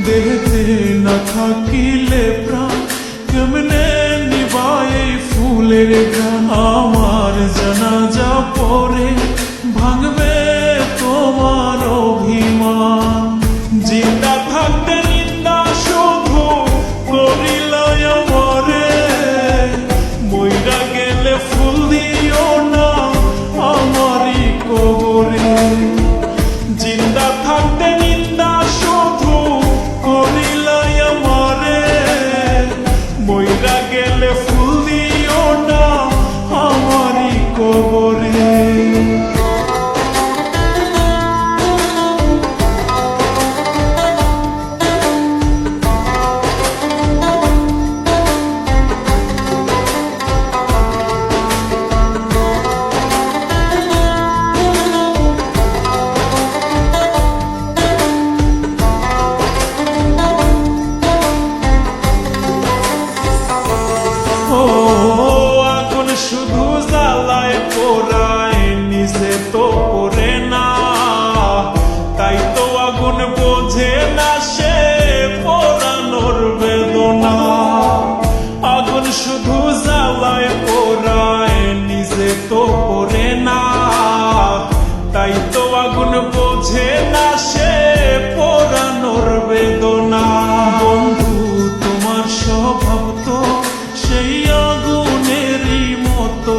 দেহতে না থাকিলে প্রাণ কেমনে নিবায় ফুলের গান। আমার জানাজা পরে ভাঙবে তোমার অভিমান। জিন্দা থাকতে নিন্দা শুধু করিল আমারে, মইরা গেলে ফুল দিও না আমারই কবরে। জিন্দা থাকতে নিন্দা শুধু করিল আমারে, মইরা গেলে ফুল দিও না আমারই কবরে। শুধু জ্বালায় পোড়ায় নিজে তো পড়ে না, তাই তো আগুন বোঝে না সে পোড়ানোর বেদনা। আগুন শুধু জ্বালায় পোড়ায় নিজে তো পড়ে না, তাই তো আগুন বোঝে না সে পোড়ানোর বেদনা। বন্ধু তোমার স্বভাব তো সেই আগুনেরই মতো,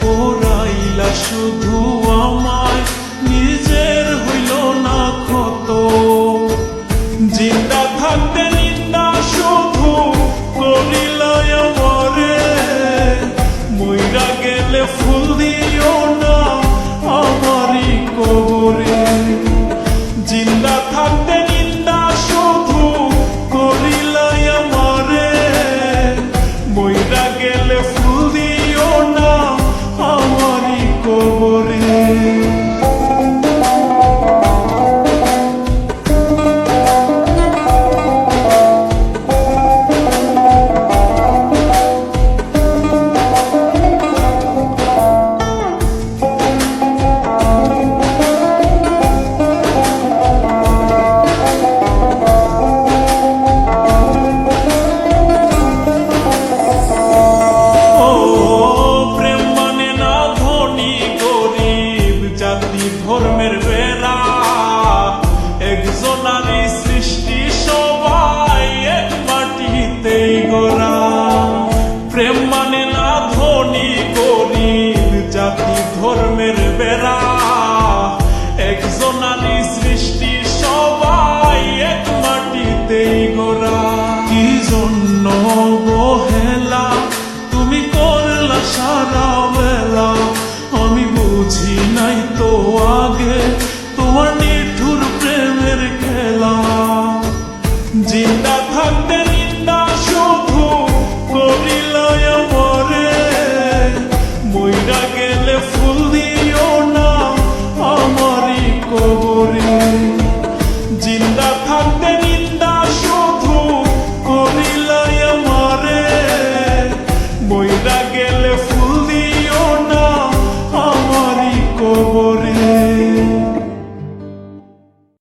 পোড়াইলা শুধু আমায় নিজের হইল না ক্ষত। জিন্দা থাকতে নিন্দা শুধু করিল আমারে, মইরা গেলে ফুল দিও না আমারই কবরে। জিন্দা থাকতে নিন্দা শুধু করিল আমারে, মইরা গেলে ফুল দিও না আমারই কবরে। ধর্মের বেড়া একজনারই সৃষ্টি, সবাই এক মাটিতেই গড়া। প্রেম মানে না ধনী গরিব জাতি ধর্মের বেড়া, একজনারই সৃষ্টি সবাই এক মাটিতেই গড়া। কি জন্য অবহেলা তুমি করলা সারা বেলা, আমি বুঝি নাই তো আগে